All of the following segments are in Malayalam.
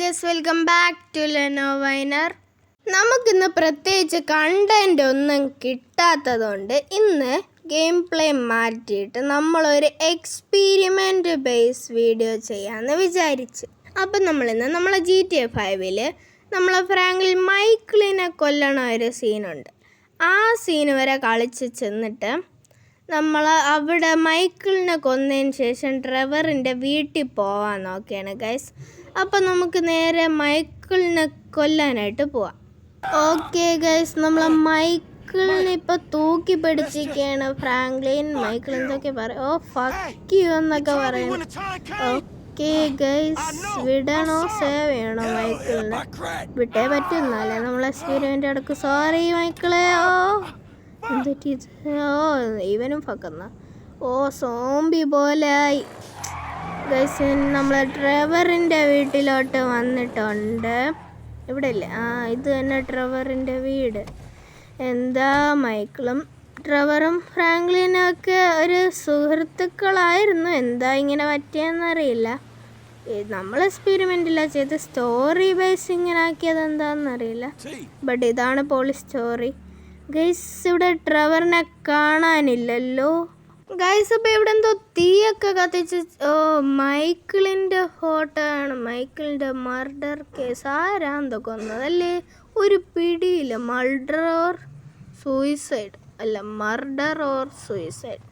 Guys, welcome back to Lenovainer. നമുക്കിന്ന് പ്രത്യേകിച്ച് കണ്ടന്റ് ഒന്നും കിട്ടാത്തതുകൊണ്ട് ഇന്ന് ഗെയിം പ്ലേ മാറ്റിയിട്ട് നമ്മളൊരു എക്സ്പീരിമെൻ്റ് ബേസ് വീഡിയോ ചെയ്യാമെന്ന് വിചാരിച്ച്. അപ്പം നമ്മളിന്ന് നമ്മളെ GTA 5 നമ്മളെ ഫ്രാങ്കിൽ മൈക്കിളിനെ കൊല്ലണ ഒരു സീനുണ്ട്. ആ സീന് വരെ കളിച്ച് ചെന്നിട്ട് നമ്മൾ അവിടെ മൈക്കിളിനെ കൊന്നതിന് ശേഷം ട്രെവറിൻ്റെ വീട്ടിൽ പോവാൻ നോക്കിയാണ് ഗൈസ്. അപ്പം നമുക്ക് നേരെ മൈക്കിളിനെ കൊല്ലാനായിട്ട് പോവാം. ഓക്കെ ഗൈസ്, നമ്മൾ മൈക്കിളിനെ ഇപ്പോൾ തൂക്കി പിടിച്ചിരിക്കുകയാണ് ഫ്രാങ്ക്ലിൻ. മൈക്കിൾ എന്തൊക്കെ പറയും, ഓ ഫക്ക് യു എന്നൊക്കെ പറയുന്നു. ഓക്കെ ഗൈസ്, വിടണോ സേവ് ചെയ്യണോ മൈക്കിളിനെ? വിട്ടേ പറ്റുന്നല്ലേ നമ്മൾ എക്സ്പീരിമെൻ്റ് എടുക്കും. സോറി മൈക്കിളെ. ഓ എന്തൊക്കെ ഇത്, ഓ ഇവനും ഫക്കുന്ന, ഓ സോംബി പോലായി. ഗൈസ്, നമ്മൾ ട്രെവറിൻ്റെ വീട്ടിലോട്ട് വന്നിട്ടുണ്ട്. ഇവിടെ ഇല്ലേ, ഇത് തന്നെ ട്രെവറിൻ്റെ വീട്. എന്താ മൈക്കിളും ട്രെവറും ഫ്രാങ്ക്ലിനും ഒക്കെ ഒരു സുഹൃത്തുക്കളായിരുന്നു. എന്താ ഇങ്ങനെ പറ്റിയെന്നറിയില്ല. നമ്മൾ എക്സ്പീരിമെൻ്റില്ല ചെയ്ത് സ്റ്റോറി ബേസ് ഇങ്ങനെ ആക്കിയത് എന്താണെന്നറിയില്ല. ബട്ട് ഇതാണ് പോളി സ്റ്റോറി. ഗൈസ്, ഇവിടെ ട്രെവറിനെ കാണാനില്ലല്ലോ ഗൈസ്. അപ്പോൾ ഇവിടെ എന്തോ തീയൊക്കെ കത്തിച്ച്, ഓ മൈക്കിളിൻ്റെ ഫോട്ടോ ആണ്. മൈക്കിളിൻ്റെ മർഡർ കേസ്. ആരാന്തോ കൊന്നതല്ലേ, ഒരു പിടിയില്ല. മർഡർ ഓർ സൂയിസൈഡ് അല്ല, മർഡർ ഓർ സൂയിസൈഡ്.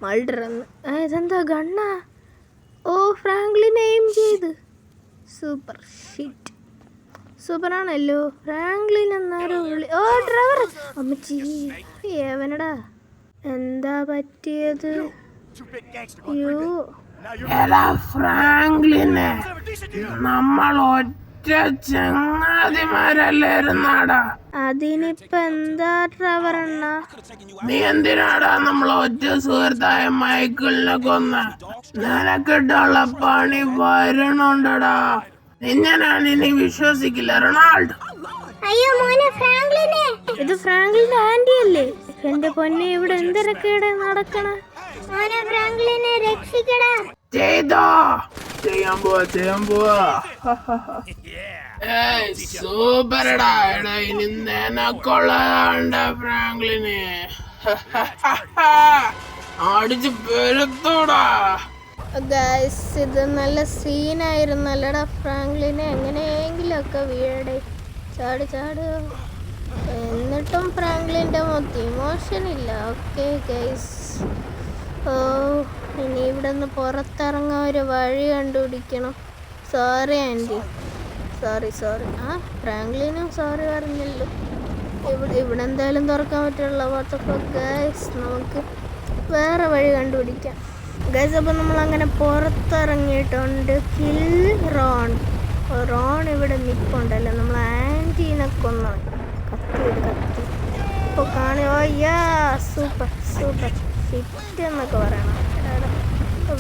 മർഡർ എന്ന്. ഇതെന്താ ഗണ്ണാ? ഓ ഫ്രാങ്ക്ലിനെ എയിം ചെയ്ത്. സൂപ്പർ ഷിറ്റ്, സൂപ്പറാണല്ലോ. ഫ്രാങ്ക്ലിൻ എന്നാരോ വിളി. ഓ ഡ്രൈവർ അമ്മച്ചി ഏവനടാ, എന്താ പറ്റിയത്? ഫ്രാങ്ക്ലിനെ നമ്മൾ ഒറ്റ ചങ്ങാതിമാരല്ലായിരുന്നാടാ. അതിനിപ്പോ എന്താ ഡ്രൈവർ അണ്ണ? നീ എന്തിനാടാ നമ്മൾ ഒറ്റ സുഹൃത്തായ മൈക്കിളിനെ കൊന്ന? നിനക്കിട്ടുള്ള പണി വരണുണ്ടടാ. ഞാൻ ഇനി വിശ്വസിക്കില്ല റൊണാൾഡോ. അയ്യോ മോനെ ഫ്രാങ്ക്ലിനെ, ഇത് ഫ്രാങ്ക്ലിന്റെ ആന്റി അല്ലേ? എന്റെ പൊന്നെ, ഇവിടെ എന്തൊക്കെയാണ് നടക്കണ? മോനെ ഫ്രാങ്ക്ലിനെ രക്ഷിക്കടാ. ചെയ്യാൻ പോവാ. സൂപ്പർടാ. എടാ ഇനി നിനക്കൊള്ളതാണ്ട ഫ്രാങ്ക്ലിനെ. അടിച്ച് പെരുത്തോടാ. ഗൈസ്, ഇത് നല്ല സീനായിരുന്നല്ലടാ. ഫ്രാങ്ക്ലിനെ എങ്ങനെയെങ്കിലും ഒക്കെ വീഴടെ. ചാട്. എന്നിട്ടും ഫ്രാങ്ക്ലിൻ്റെ മൊത്തം ഇമോഷൻ ഇല്ല. ഓക്കെ ഗൈസ്, ഓ ഇനി ഇവിടെ നിന്ന് പുറത്തിറങ്ങാൻ ഒരു വഴി കണ്ടുപിടിക്കണം. Sorry aunty, sorry. ഫ്രാങ്ക്ലിനും സോറി പറഞ്ഞല്ലോ. ഇവിടെ എന്തായാലും തുറക്കാൻ പറ്റുള്ള വാട്ടർഫോൾ. ഗൈസ്, നമുക്ക് വേറെ വഴി കണ്ടുപിടിക്കാം. ഗൈസ്, അപ്പോൾ നമ്മളങ്ങനെ പുറത്തിറങ്ങിയിട്ടുണ്ട്. കിൽ റോൺ ഇവിടെ നിൽപ്പുണ്ടല്ലോ. നമ്മൾ ആൻറ്റീനെ കൊന്ന കത്തി ഇപ്പോൾ കാണുക. യാ സൂപ്പർ ഫിറ്റ് എന്നൊക്കെ പറയണം.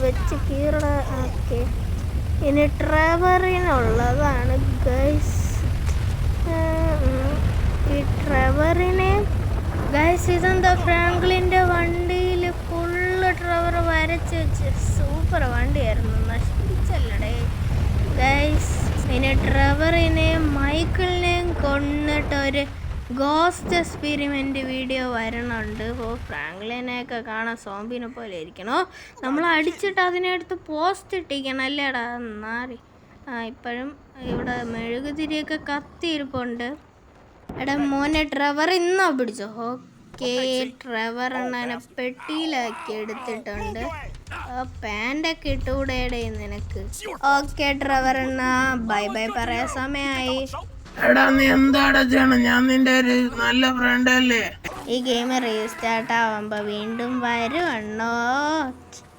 വെച്ച് കീറട. ഓക്കെ, ഇനി ട്രെവറിനുള്ളതാണ് ഗൈസ്. ഈ ട്രെവറിനെ ഗൈസ്, ഇതെന്താ ഫ്രാങ്ക്ലിൻ്റെ വണ്ടിയിൽ ഫുള്ള് ട്രെവർ വരച്ച് വെച്ച്. സൂപ്പർ വണ്ടിയായിരുന്നു, നശിപ്പിച്ചല്ലടേ ഗൈസ്. ഇനി ട്രെവറിനെയും മൈക്കിളിനെയും കൊന്നിട്ടൊരു ഗോസ്റ്റ് എക്സ്പീരിമെൻ്റ് വീഡിയോ വരണുണ്ട്. ഓ ഫ്രാങ്ക്ലിനെയൊക്കെ കാണാൻ സോംബിനെ പോലെ ഇരിക്കണോ. നമ്മൾ അടിച്ചിട്ട് അതിനെടുത്ത് പോസ്റ്റ് ഇട്ടിരിക്കണം അല്ലേടാ നാറി. ഇപ്പോഴും ഇവിടെ മെഴുകുതിരിയൊക്കെ കത്തിയിരിപ്പുണ്ട്. എടാ മോനെ ട്രെവർ ഇന്നോ പിടിച്ചോ. ഓക്കെ, ട്രെവർ എണ്ണനെ പെട്ടിയിലാക്കി എടുത്തിട്ടുണ്ട്. പാൻ്റൊക്കെ ഇട്ടുകൂടെയുടെ നിനക്ക്. ഓക്കെ ട്രെവർ എണ്ണ ബൈ പറയാൻ സമയമായി. എടാ നീ എന്താടാ ചെയ്യണം? ഞാൻ നിന്റെ ഒരു നല്ല ഫ്രണ്ട് അല്ലേ. ഈ ഗെയിം റീസ്റ്റാർട്ട് ആവുമ്പോ വീണ്ടും വരുവണ്ണോ.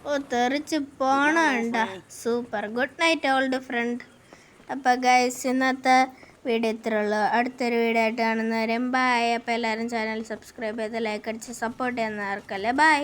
ഓ തെറിച്ച് പോണണ്ട. Super, good night old friend. അപ്പോൾ ഗൈസ്, ഇന്നത്തെ വീഡിയോ ഇത്രയുള്ളൂ. അടുത്തൊരു വീഡിയോ ആയിട്ട് കാണുന്നവരും ബൈ. അപ്പോൾ എല്ലാവരും ചാനൽ സബ്സ്ക്രൈബ് ചെയ്ത് ലൈക്ക് അടിച്ച് സപ്പോർട്ട് ചെയ്യാൻ മറക്കല്ലേ. ബൈ.